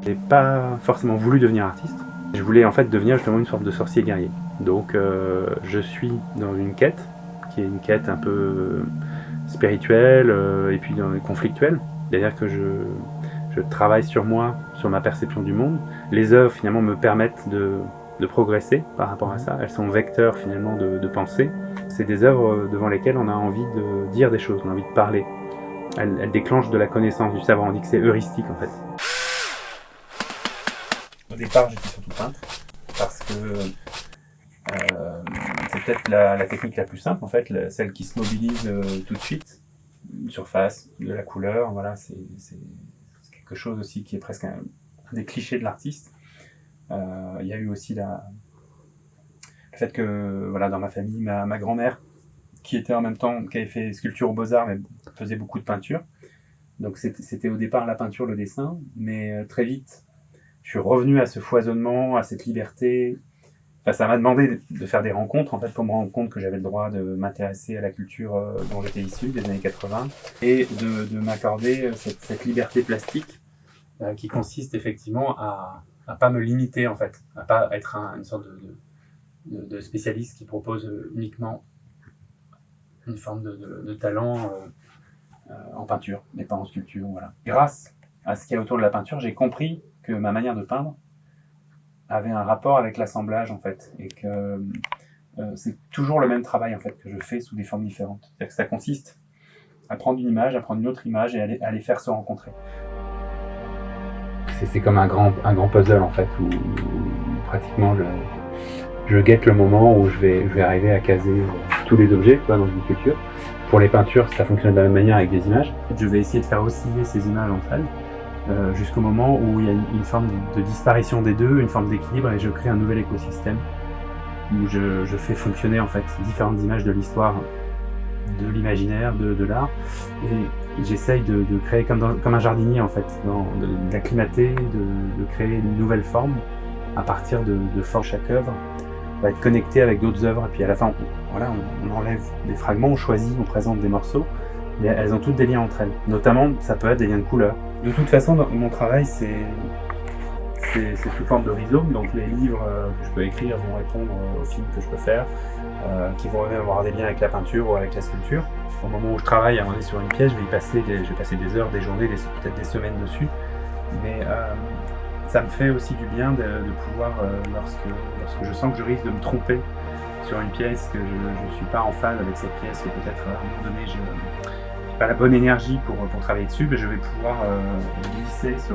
J'ai pas forcément voulu devenir artiste. Je voulais en fait devenir justement une sorte de sorcier guerrier. Donc je suis dans une quête, qui est une quête un peu spirituelle et puis conflictuelle. C'est-à-dire que je travaille sur moi, sur ma perception du monde. Les œuvres finalement me permettent de progresser par rapport à ça. Elles sont vecteurs finalement de pensée. C'est des œuvres devant lesquelles on a envie de dire des choses, on a envie de parler. Elles déclenchent de la connaissance, du savoir. On dit que c'est heuristique en fait. Au départ, j'étais surtout peintre parce que c'est peut-être la technique la plus simple en fait, celle qui se mobilise tout de suite. Une surface, de la couleur, voilà, c'est quelque chose aussi qui est presque un des clichés de l'artiste. Il y a eu aussi le fait que voilà, dans ma famille, ma grand-mère, qui était en même temps, qui avait fait sculpture aux Beaux-Arts, mais faisait beaucoup de peinture. Donc c'était au départ la peinture, le dessin, mais très vite, je suis revenu à ce foisonnement, à cette liberté. Enfin, ça m'a demandé de faire des rencontres en fait pour me rendre compte que j'avais le droit de m'intéresser à la culture dont j'étais issu, des années 80, et de m'accorder cette liberté plastique qui consiste effectivement à pas me limiter en fait, à pas être une sorte de spécialiste qui propose uniquement une forme de talent en peinture, mais pas en sculpture. Voilà. Grâce à ce qu'il y a autour de la peinture, j'ai compris que ma manière de peindre avait un rapport avec l'assemblage en fait, et que c'est toujours le même travail en fait que je fais sous des formes différentes. C'est-à-dire que ça consiste à prendre une image, à prendre une autre image et à les faire se rencontrer. C'est comme un grand puzzle en fait, où pratiquement je guette le moment où je vais arriver à caser tous les objets, tu vois, dans une sculpture. Pour les peintures, ça fonctionne de la même manière avec des images. Je vais essayer de faire osciller ces images entre elles jusqu'au moment où il y a une forme de disparition des deux, une forme d'équilibre, et je crée un nouvel écosystème où je fais fonctionner en fait différentes images de l'histoire, de l'imaginaire, de l'art, et j'essaye de créer comme un jardinier en fait, d'acclimater, de créer une nouvelle forme à partir de chaque œuvre va être connecté avec d'autres œuvres, et puis à la fin on enlève des fragments, on choisit, on présente des morceaux, mais elles ont toutes des liens entre elles. Notamment, ça peut être des liens de couleur. De toute façon, mon travail, c'est sous forme de rhizome, donc les livres que je peux écrire vont répondre aux films que je peux faire, qui vont avoir des liens avec la peinture ou avec la sculpture. Au moment où je travaille, on est sur une pièce, je vais passer des heures, des journées, peut-être des semaines dessus, mais ça me fait aussi du bien de pouvoir, lorsque je sens que je risque de me tromper sur une pièce, que je ne suis pas en phase avec cette pièce, ou peut-être à un moment donné je n'ai pas la bonne énergie pour travailler dessus, mais je vais pouvoir glisser sur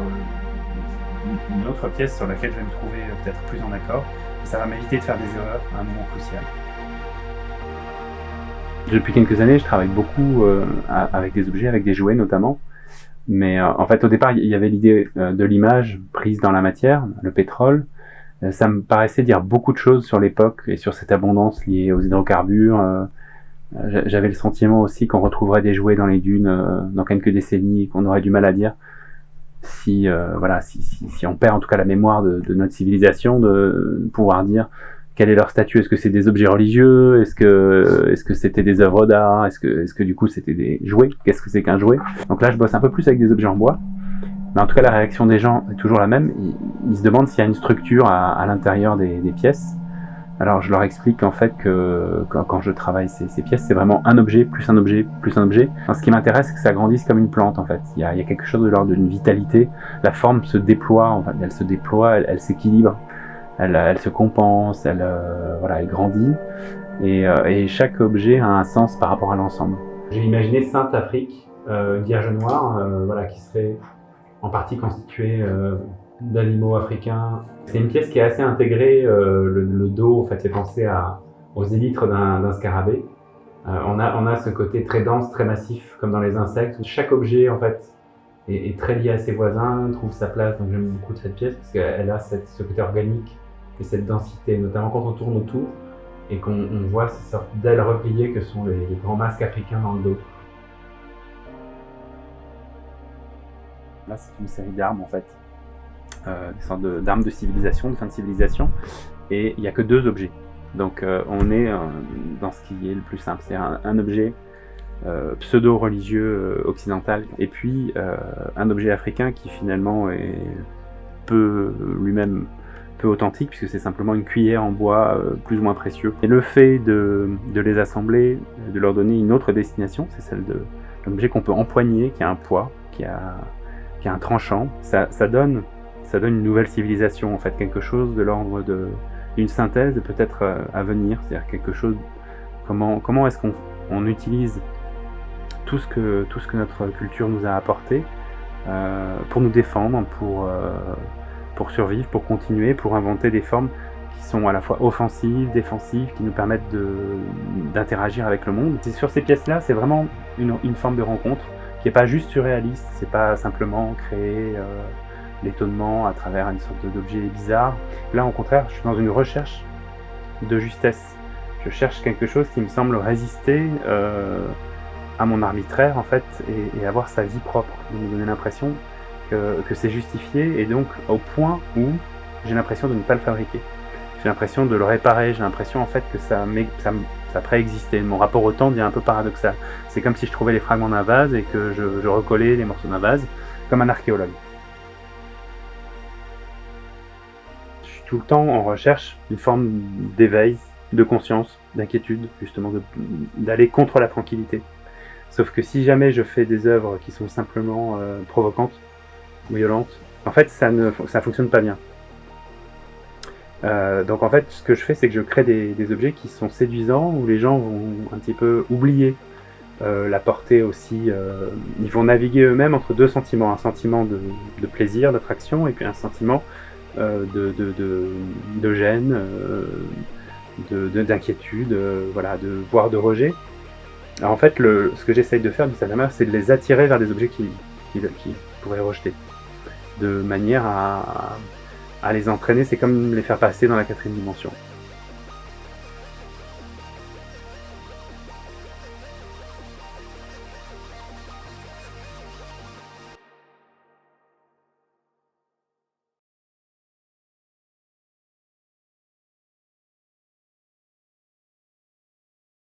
une autre pièce sur laquelle je vais me trouver peut-être plus en accord, et ça va m'éviter de faire des erreurs à un moment crucial. Depuis quelques années, je travaille beaucoup avec des objets, avec des jouets notamment. Mais en fait, au départ, il y avait l'idée de l'image prise dans la matière, le pétrole. Ça me paraissait dire beaucoup de choses sur l'époque et sur cette abondance liée aux hydrocarbures. J'avais le sentiment aussi qu'on retrouverait des jouets dans les dunes dans quelques décennies, et qu'on aurait du mal à dire si on perd en tout cas la mémoire de notre civilisation, de pouvoir dire quel est leur statut. Est-ce que c'est des objets religieux? Est-ce que c'était des œuvres d'art? Est-ce que du coup c'était des jouets? Qu'est-ce que c'est qu'un jouet? Donc là, je bosse un peu plus avec des objets en bois. Mais en tout cas, la réaction des gens est toujours la même. Ils se demandent s'il y a une structure à l'intérieur des pièces. Alors je leur explique en fait que quand je travaille ces pièces, c'est vraiment un objet, plus un objet, plus un objet. Enfin, ce qui m'intéresse, c'est que ça grandisse comme une plante en fait. Il y a quelque chose de l'ordre d'une vitalité. La forme se déploie, enfin, elle se déploie, elle s'équilibre. Elle se compense, elle grandit, et chaque objet a un sens par rapport à l'ensemble. J'ai imaginé Sainte Afrique, une Vierge noire, qui serait en partie constituée d'animaux africains. C'est une pièce qui est assez intégrée, le dos en fait fait penser aux élytres d'un scarabée. On a ce côté très dense, très massif, comme dans les insectes. Chaque objet en fait est très lié à ses voisins, trouve sa place, donc j'aime beaucoup cette pièce parce qu'elle a ce côté organique et cette densité, notamment quand on tourne autour et qu'on voit ces sortes d'ailes repliées que sont les grands masques africains dans le dos. Là, c'est une série d'armes en fait, des sortes d'armes de civilisation, de fin de civilisation, et il n'y a que deux objets. Donc on est dans ce qui est le plus simple, c'est un objet pseudo-religieux occidental, et puis un objet africain qui finalement est lui-même peu authentique, puisque c'est simplement une cuillère en bois plus ou moins précieux. Et le fait de les assembler, de leur donner une autre destination, c'est celle d'un objet qu'on peut empoigner, qui a un poids, qui a un tranchant, ça donne une nouvelle civilisation, en fait, quelque chose de l'ordre d'une synthèse peut-être à venir, c'est-à-dire quelque chose, comment est-ce qu'on utilise tout ce que notre culture nous a apporté pour nous défendre, pour survivre, pour continuer, pour inventer des formes qui sont à la fois offensives, défensives, qui nous permettent d'interagir avec le monde. Et sur ces pièces-là, c'est vraiment une forme de rencontre qui n'est pas juste surréaliste, c'est pas simplement créer l'étonnement à travers une sorte d'objet bizarre. Là, au contraire, je suis dans une recherche de justesse. Je cherche quelque chose qui me semble résister à mon arbitraire, en fait, et avoir sa vie propre, de me donner l'impression que c'est justifié, et donc au point où j'ai l'impression de ne pas le fabriquer. J'ai l'impression de le réparer, j'ai l'impression en fait que ça préexistait. Mon rapport au temps devient un peu paradoxal. C'est comme si je trouvais les fragments d'un vase et que je recollais les morceaux d'un vase, comme un archéologue. Je suis tout le temps en recherche d'une forme d'éveil, de conscience, d'inquiétude, justement, d'aller contre la tranquillité. Sauf que si jamais je fais des œuvres qui sont simplement provocantes, violentes, en fait ça fonctionne pas bien. Donc en fait ce que je fais, c'est que je crée des objets qui sont séduisants, où les gens vont un petit peu oublier la portée aussi, ils vont naviguer eux-mêmes entre deux sentiments, un sentiment de plaisir, d'attraction, et puis un sentiment de gêne, d'inquiétude, voilà, voire de rejet. Alors en fait, ce que j'essaye de faire, c'est de les attirer vers des objets qu'ils pourraient rejeter, de manière à les entraîner. C'est comme les faire passer dans la 4e dimension.